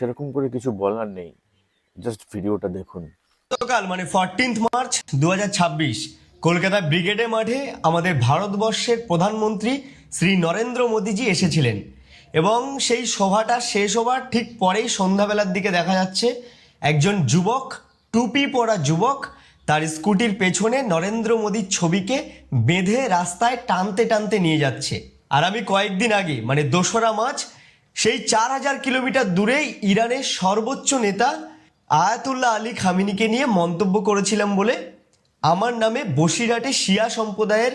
সেরকম করে কিছু বলার নেই, জাস্ট ভিডিওটা দেখুন। গতকাল মানে 14 মার্চ 2026 কলকাতা ব্রিগেডে মাঠে আমাদের ভারতবর্ষের প্রধানমন্ত্রী শ্রী নরেন্দ্র মোদীজি এসেছিলেন এবং সেই সভাটা শেষ হবার ঠিক পরেই সন্ধ্যাবেলার দিকে দেখা যাচ্ছে একজন যুবক, টুপি পরা যুবক, তার স্কুটির পেছনে নরেন্দ্র মোদীর ছবিকে বেঁধে রাস্তায় টানতে টানতে নিয়ে যাচ্ছে। আর আমি কয়েকদিন আগে মানে 2রা মার্চ সেই 4000 কিলোমিটার দূরেই ইরানের সর্বোচ্চ নেতা আয়াতুল্লাহ আলী খামেনিকে নিয়ে মন্তব্য করেছিলাম বলে আমার নামে বসিরহাটে শিয়া সম্প্রদায়ের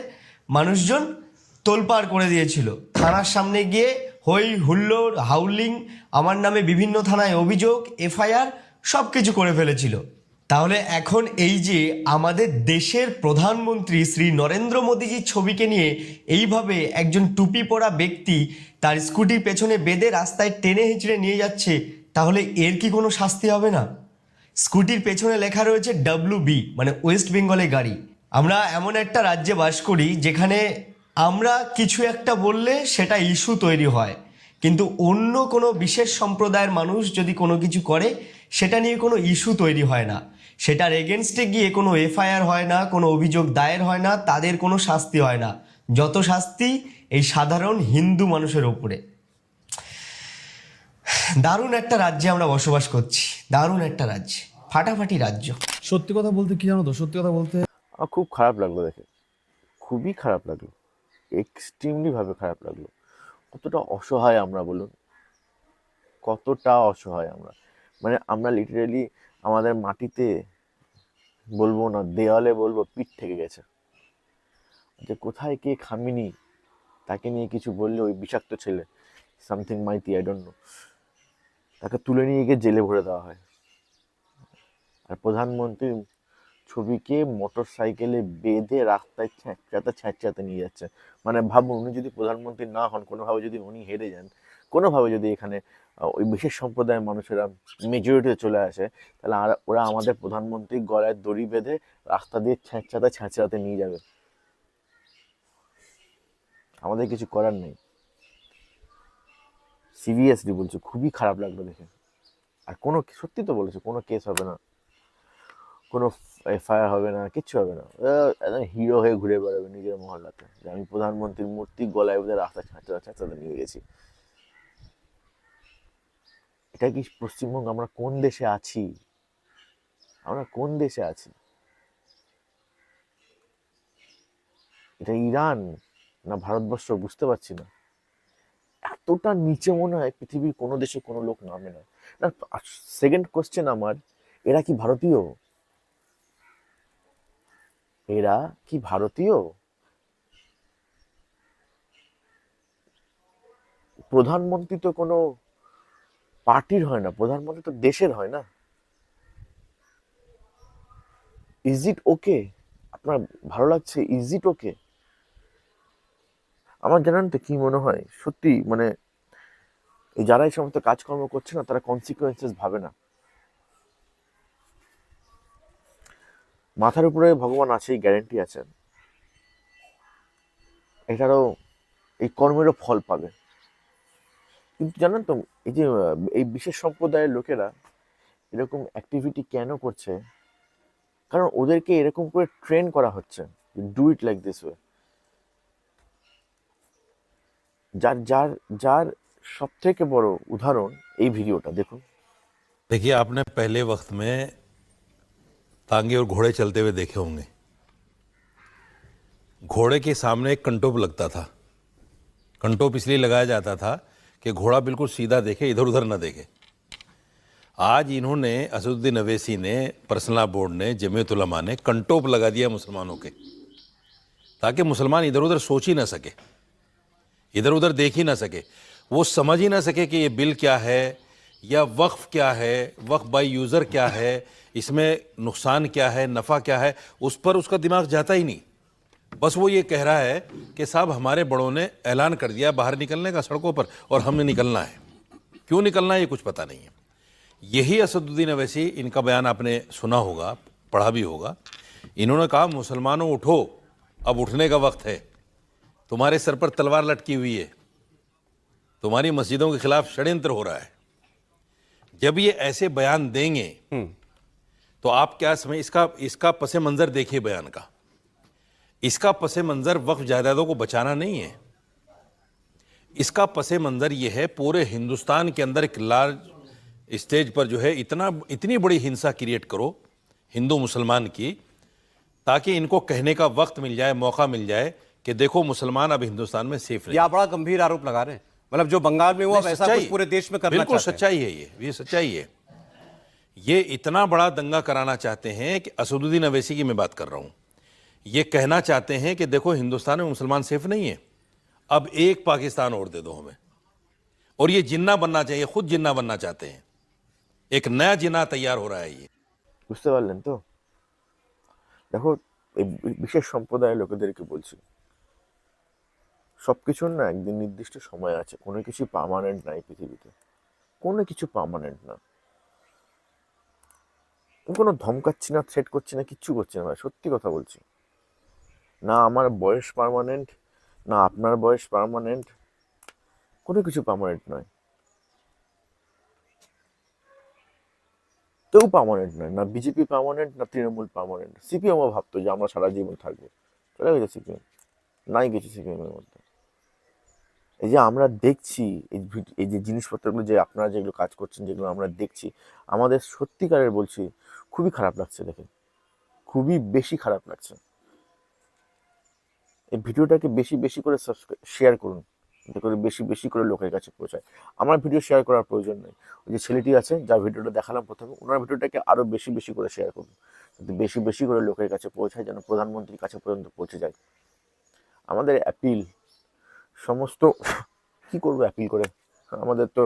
মানুষজন তোলপাড় করে দিয়েছিল। থানার সামনে গিয়ে হই হুল্লোড় হাউলিং, আমার নামে বিভিন্ন থানায় অভিযোগ, এফআইআর সব কিছু করে ফেলেছিল। তাহলে এখন এই যে আমাদের দেশের প্রধানমন্ত্রী শ্রী নরেন্দ্র মোদীজির ছবিকে নিয়ে এইভাবে একজন টুপি পরা ব্যক্তি তার স্কুটির পেছনে বেঁধে রাস্তায় টেনে হিঁচড়ে নিয়ে যাচ্ছে, তাহলে এর কি কোনো শাস্তি হবে না? স্কুটির পেছনে লেখা রয়েছে WB মানে ওয়েস্ট বেঙ্গলে গাড়ি। আমরা এমন একটা রাজ্যে বাস করি যেখানে আমরা কিছু একটা বললে সেটা ইস্যু তৈরি হয়, কিন্তু অন্য কোনো বিশেষ সম্প্রদায়ের মানুষ যদি কোনো কিছু করে সেটা নিয়ে কোনো ইস্যু তৈরি হয় না, সেটার এগেনস্টে গিয়ে কোনো এফআইআর হয় না, কোনো অভিযোগ দায়ের হয় না, তাদের কোনো শাস্তি হয় না। যত শাস্তি এই সাধারণ হিন্দু মানুষের ওপরে। দারুণ একটা রাজ্যে আমরা বসবাস করছি, দারুণ একটা রাজ্য, ফাটাফাটি রাজ্য। সত্যি কথা বলতে কি জানো তো, সত্যি কথা বলতে আমার খুব খারাপ লাগলো দেখে, খুবই খারাপ লাগলো, এক্সট্রিমলি ভাবে খারাপ লাগলো। কতটা অসহায় আমরা বলুন, কতটা অসহায় আমরা। মানে আমরা লিটারেলি আমাদের মাটিতে বলবো না, দেওয়ালে বলবো, পিঠ থেকে গেছে। যে কোথায় কে খামিনি তাকে নিয়ে কিছু বললে ওই বিষাক্ত ছেলে something Maity I don't know, তাকে তুলে নিয়ে গিয়ে জেলে ভরে দেওয়া হয়। আর প্রধানমন্ত্রীর ছবিকে মোটর সাইকেলে বেঁধে রাস্তায় ছ্যাঁচাতে নিয়ে যাচ্ছে। মানে ভাবুন, উনি যদি প্রধানমন্ত্রী না হন, কোনোভাবে যদি উনি হেরে যান, কোনোভাবে যদি এখানে ওই বিশেষ সম্প্রদায়ের মানুষেরা মেজরিটিতে চলে আসে, তাহলে ওরা আমাদের প্রধানমন্ত্রীর গলায় দড়ি বেঁধে রাস্তা দিয়ে ছ্যাঁচাতে নিয়ে যাবে। আমাদের কিছু করার নেই। সিরিয়াসলি বলছি, খুবই খারাপ লাগলো দেখে। আর কোনো, সত্যি তো বলেছে, কোনো কেস হবে না, কোনো এফআইআর হবে না, কিচ্ছু হবে না। একদম হিরো হয়ে ঘুরে বেড়াবে নিজের মহল্লাতে, যে আমি প্রধানমন্ত্রীর মূর্তি গলায় বেঁধে রাস্তা ছ্যাঁচাতে নিয়ে গেছি। এটা কি পশ্চিমবঙ্গ? আমরা কোন দেশে আছি? আমরা কোন দেশে আছি? এটা ইরান না ভারতবর্ষ বুঝতে পারছি না। এতটা নিচে মনে হয় পৃথিবীর কোনো দেশে কোনো লোক নামে না। সেকেন্ড কোশ্চেন আমার, এরা কি ভারতীয়? এরা কি ভারতীয়? প্রধানমন্ত্রী তো কোনো পার্টির হয় না, প্রধানমন্ত্রী তো দেশের হয় না। ইজ ইট ওকে? আপনার ভালো লাগছে? ইজ ইট ওকে? আমার জানেন তো কি মনে হয়, সত্যি মানে যারা এই সমস্ত কাজকর্ম করছে না, তারা কনসিকুয়েন্সেস ভাবে না। মাথার উপরে ভগবান আছেই, গ্যারেন্টি আছে, এটারও এই কর্মেরও ফল পাবে। কিন্তু জানেন তো, এই যে এই বিশেষ সম্প্রদায়ের লোকেরা এরকম অ্যাক্টিভিটি কেন করছে? কারণ ওদেরকে এরকম করে ট্রেন করা হচ্ছে, do it like this way. যার যার যার সব থেকে বড় উদাহরণ এই ভিডিওটা দেখুন। देखिए, आपने पहले वक्त में तांगे और घोड़े चलते हुए देखे होंगे। घोड़े के सामने एक कंटोप लगता था। कंटोप इसलिए लगाया जाता था कि घोड़ा बिल्कुल सीधा देखे, इधर उधर ना देखे। आज इन्होंने, असदुद्दीन अवैसी ने, पर्सनल बोर्ड ने, जमीयत उलमा ने कंटोप लगा दिया मुसलमानों के, ताकि मुसलमान इधर उधर सोच ही ना सके, इधर उधर देख ही ना सके, वो समझ ही ना सके कि ये बिल क्या है या वक्फ क्या है, वक्फ बाई यूज़र क्या है, इसमें नुकसान क्या है, नफ़ा क्या है, उस पर उसका दिमाग जाता ही नहीं। बस वो ये कह रहा है कि साहब हमारे बड़ों ने ऐलान कर दिया बाहर निकलने का सड़कों पर, और हमने निकलना है। क्यों निकलना है ये कुछ पता नहीं है। यही असदुद्दीन अवैसी, इनका बयान आपने सुना होगा, पढ़ा भी होगा। इन्होंने कहा मुसलमानों उठो, अब उठने का वक्त है, तुम्हारे सर पर तलवार लटकी हुई है, तुम्हारी मस्जिदों के खिलाफ षड्यंत्र हो रहा है। जब ये ऐसे बयान देंगे तो आप क्या समझ, इसका इसका पसे मंजर देखिए बयान का। इसका पसे मंजर वक्फ जायदादों को बचाना नहीं है, इसका पसे मंजर ये है पूरे हिंदुस्तान के अंदर एक लार्ज स्टेज पर जो है इतनी बड़ी हिंसा क्रिएट करो हिंदू मुसलमान की, ताकि इनको कहने का वक्त मिल जाए, मौका मिल जाए कि देखो मुसलमान अब हिंदुस्तान में सेफ नहीं। ये आप बड़ा गंभीर आरोप लगा रहे हैं, मतलब जो बंगाल में हुआ वैसा सच्चाई कुछ पूरे देश में करना बिल्कुल चाहते हैं। सच्चाई है, ये सच्चाई है। ये इतना बड़ा दंगा कराना चाहते हैं कि असदुद्दीन अवैसी की मैं बात कर रहा हूं, ये कहना चाहते हैं कि देखो हिंदुस्तान में मुसलमान सेफ नहीं है, अब एक पाकिस्तान और दे दो हमें। और ये जिन्ना बनना चाहिए, खुद जिन्ना बनना चाहते हैं, एक नया जिन्ना तैयार हो रहा है ये। বুঝতে পারলেন তো? দেখো, এই বিশেষ সম্প্রদায়ের লোকেদেরকে বলছি, সবকিছুর না একদিন নির্দিষ্ট সময় আছে, কোনো কিছু পার্মানেন্ট নাই পৃথিবীতে, কোনো কিছু পার্মানেন্ট না। আমি কোনো ধমকাচ্ছি না, থ্রেট করছি না, কিচ্ছু করছি না ভাই, সত্যি কথা বলছি। না আমার বয়স পার্মানেন্ট, না আপনার বয়স পার্মানেন্ট, কোনো কিছু পার্মানেন্ট নয়, কেউ পার্মানেন্ট নয়, না বিজেপি পার্মানেন্ট, না তৃণমূল পার্মানেন্ট। সিপিএমও ভাবতো যে আমরা সারা জীবন থাকবো, চলে গেছে সিপিএম, নাই কিছু সিপিএমের মধ্যে। এই যে আমরা দেখছি, এই যে জিনিসপত্রগুলো যে আপনারা যেগুলো কাজ করছেন, যেগুলো আমরা দেখছি, আমাদের সত্যিকারের বলছি খুবই খারাপ লাগছে দেখে, খুবই বেশি খারাপ লাগছে। এই ভিডিওটাকে বেশি বেশি করে শেয়ার করুন, যাতে করে বেশি বেশি করে লোকের কাছে পৌঁছায়। আমার ভিডিও শেয়ার করার প্রয়োজন নেই, ওই যে ছেলেটি আছে যার ভিডিওটা দেখালাম প্রথমে, ওনার ভিডিওটাকে আরও বেশি বেশি করে শেয়ার করুন, যাতে বেশি বেশি করে লোকের কাছে পৌঁছায়, যেন প্রধানমন্ত্রীর কাছে পর্যন্ত পৌঁছে যায়। আমাদের অ্যাপিল সমস্ত, কি করবো অ্যাপিল করে, আমাদের তো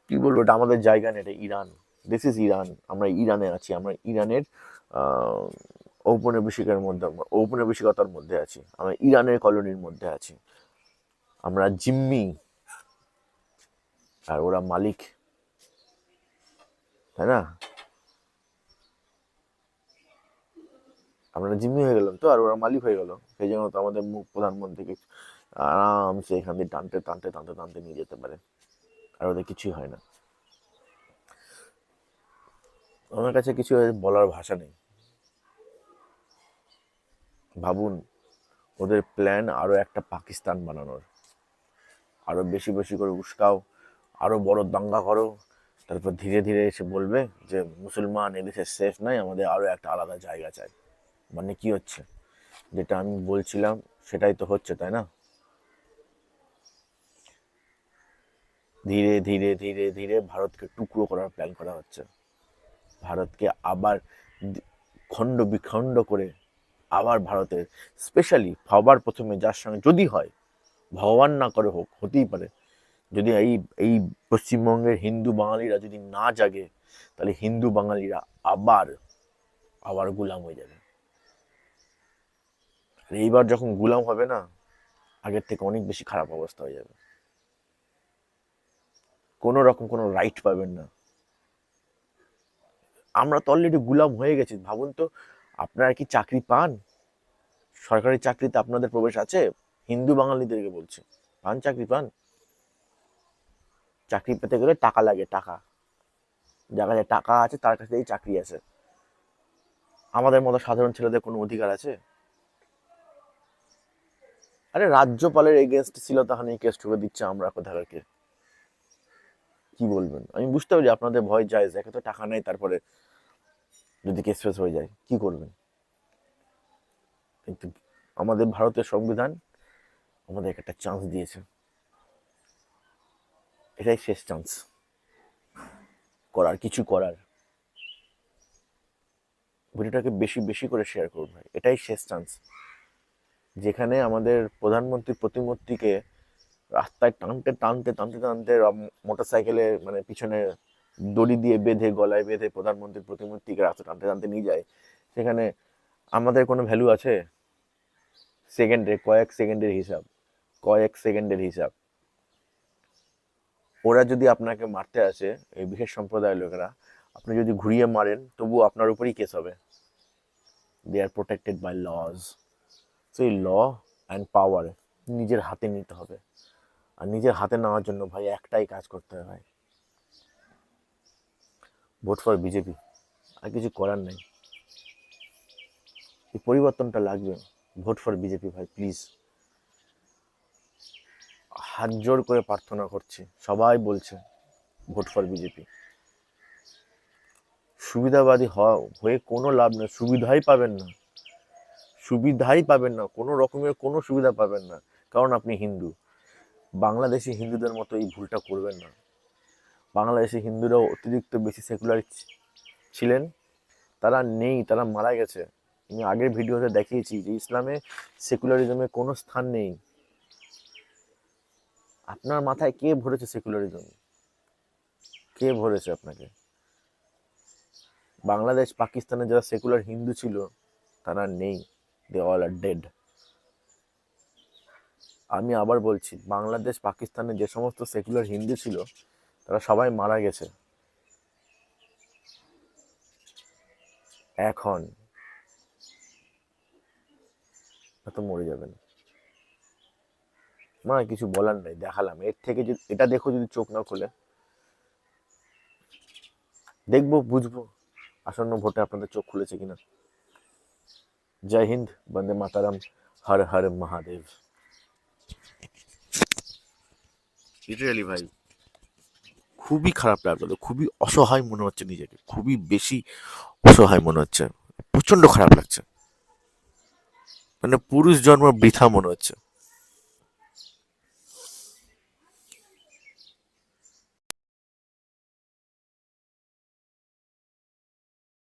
কি বলবো, এটা আমাদের জায়গা নেই, এটা ইরান, দিস ইজ ইরান, আমরা ইরানে আছি, আমরা ইরানের ঔপনিবেশিকের মধ্যে, ঔপনিবেশিকতার মধ্যে আছি, আমরা ইরানের কলোনির মধ্যে আছি, আমরা জিম্মি আর ওরা মালিক, তাই না? আমরা জিম্মি হয়ে গেলাম তো, আর ওরা মালিক হয়ে গেল, সেই জন্য তো আমাদের মুখ প্রধানমন্ত্রীকে আরামসে এখান দিয়ে টানতে টানতে টানতে টানতে নিয়ে যেতে পারে, আর ওদের কিছুই হয় না। আমার কাছে কিছু বলার ভাষা নেই। ভাবুন, ওদের প্ল্যান আরো একটা পাকিস্তান বানানোর, আরো বেশি বেশি করে উস্কাও, আরো বড় দাঙ্গা করো, তারপর ধীরে ধীরে এসে বলবে যে মুসলমান এদেশে সেফ নাই, আমাদের আরো একটা আলাদা জায়গা চাই। মানে কি হচ্ছে, যেটা আমি বলছিলাম সেটাই তো হচ্ছে, তাই না? ধীরে ধীরে ধীরে ধীরে ভারতকে টুকরো করার প্ল্যান করা হচ্ছে, ভারতকে আবার খণ্ড বিখণ্ড করে আবার ভারতের, স্পেশালি সবার প্রথমে যার সঙ্গে যদি হয়, ভগবান না করে হোক, হতেই পারে, যদি এই এই পশ্চিমবঙ্গের হিন্দু বাঙালিরা যদি না জাগে, তাহলে হিন্দু বাঙালিরা আবার আবার গুলাম হয়ে যাবে। আর এইবার যখন গুলাম হবে না, আগের থেকে অনেক বেশি খারাপ অবস্থা হয়ে যাবে, কোনো রকম কোনো রাইট পাবেন না। আমরা তো অলরেডি গুলাম হয়ে গেছি। ভাবুন তো, আপনারা কি চাকরি পান? সরকারি চাকরিতে আপনাদের প্রবেশ আছে? হিন্দু বাঙালিদেরকে বলছি, পান? চাকরি পান? চাকরি পেতে গেলে টাকা লাগে, টাকা, যার কাছে টাকা আছে তার কাছেই চাকরি আছে। আমাদের মতো সাধারণ ছেলেদের কোনো অধিকার আছে? আরে রাজ্যপালের এগেনস্ট ছিল, তখন এই কেস ঠুকে দিচ্ছে আমরা কোথাকারকে, কি বলবেন? আমি বুঝতে পারি আপনাদের ভয় যায়, একে তো টাকা নেই, তারপরে যদি কেস ফেস হয়ে যায় কি করবেন? কিন্তু আমাদের ভারতের সংবিধান আমাদের একটা চান্স দিয়েছে, এটাই শেষ চান্স করার, কিছু করার। ভিডিওটাকে বেশি বেশি করে শেয়ার করুন ভাই, এটাই শেষ চান্স, যেখানে আমাদের প্রধানমন্ত্রীর প্রতিমূর্তিকে রাস্তায় টানতে টানতে টানতে টানতে মোটর সাইকেলে মানে পিছনে দড়ি দিয়ে বেঁধে, গলায় বেঁধে প্রধানমন্ত্রীর প্রতিমূর্তিকে রাস্তা টানতে টানতে নিয়ে যায়, সেখানে আমাদের কোনো ভ্যালু আছে? সেকেন্ডের, কয়েক সেকেন্ডের হিসাব, কয়েক সেকেন্ডের হিসাব। ওরা যদি আপনাকে মারতে আসে, এই বিশেষ সম্প্রদায়ের লোকেরা, আপনি যদি ঘুরিয়ে মারেন তবুও আপনার উপরই কেস হবে। They are protected by laws. So এই ল অ্যান্ড পাওয়ার নিজের হাতে নিতে হবে, আর নিজের হাতে নেওয়ার জন্য ভাই একটাই কাজ করতে হবে ভাই, ভোট ফর বিজেপি, আর কিছু করার নেই। এই পরিবর্তনটা লাগবে। ভোট ফর বিজেপি ভাই, প্লিজ। হাত জোড় করে প্রার্থনা করছি, সবাই বলছে ভোট ফর বিজেপি। সুবিধাবাদী হয়ে কোনো লাভ নেই, সুবিধাই পাবেন না, সুবিধাই পাবেন না, কোনো রকমের কোনো সুবিধা পাবেন না, কারণ আপনি হিন্দু। বাংলাদেশি হিন্দুদের মতো এই ভুলটা করবেন না। বাংলাদেশি হিন্দুরাও অতিরিক্ত বেশি সেকুলার ছিলেন, তারা নেই, তারা মারা গেছে। আমি আগের ভিডিওতে দেখিয়েছি যে ইসলামে সেকুলারিজমের কোনো স্থান নেই। আপনার মাথায় কে ভরেছে সেকুলারিজম? কে ভরেছে আপনাকে? বাংলাদেশ পাকিস্তানে যারা সেকুলার হিন্দু ছিল তারা নেই, দে অল আর ডেড। আমি আবার বলছি, বাংলাদেশ পাকিস্তানে যে সমস্ত সেকুলার হিন্দু ছিল তারা সবাই মারা গেছে। এখন তো মরে যাবেন। না, কিছু বলার নেই, দেখালাম। এর থেকে যদি এটা দেখো, যদি চোখ না খোলে, দেখবো, বুঝবো আসন্ন ভোটে আপনাদের চোখ খুলেছে কিনা। জয় হিন্দ, বন্দে মাতারাম, হর হর মহাদেব। লিটারালি ভাই, খুবই খারাপ লাগলো, খুবই অসহায় মনে হচ্ছে নিজেকে, খুবই বেশি অসহায় মনে হচ্ছে, প্রচন্ড খারাপ লাগছে। মানে পুরুষ জন্ম বৃথা মনে হচ্ছে।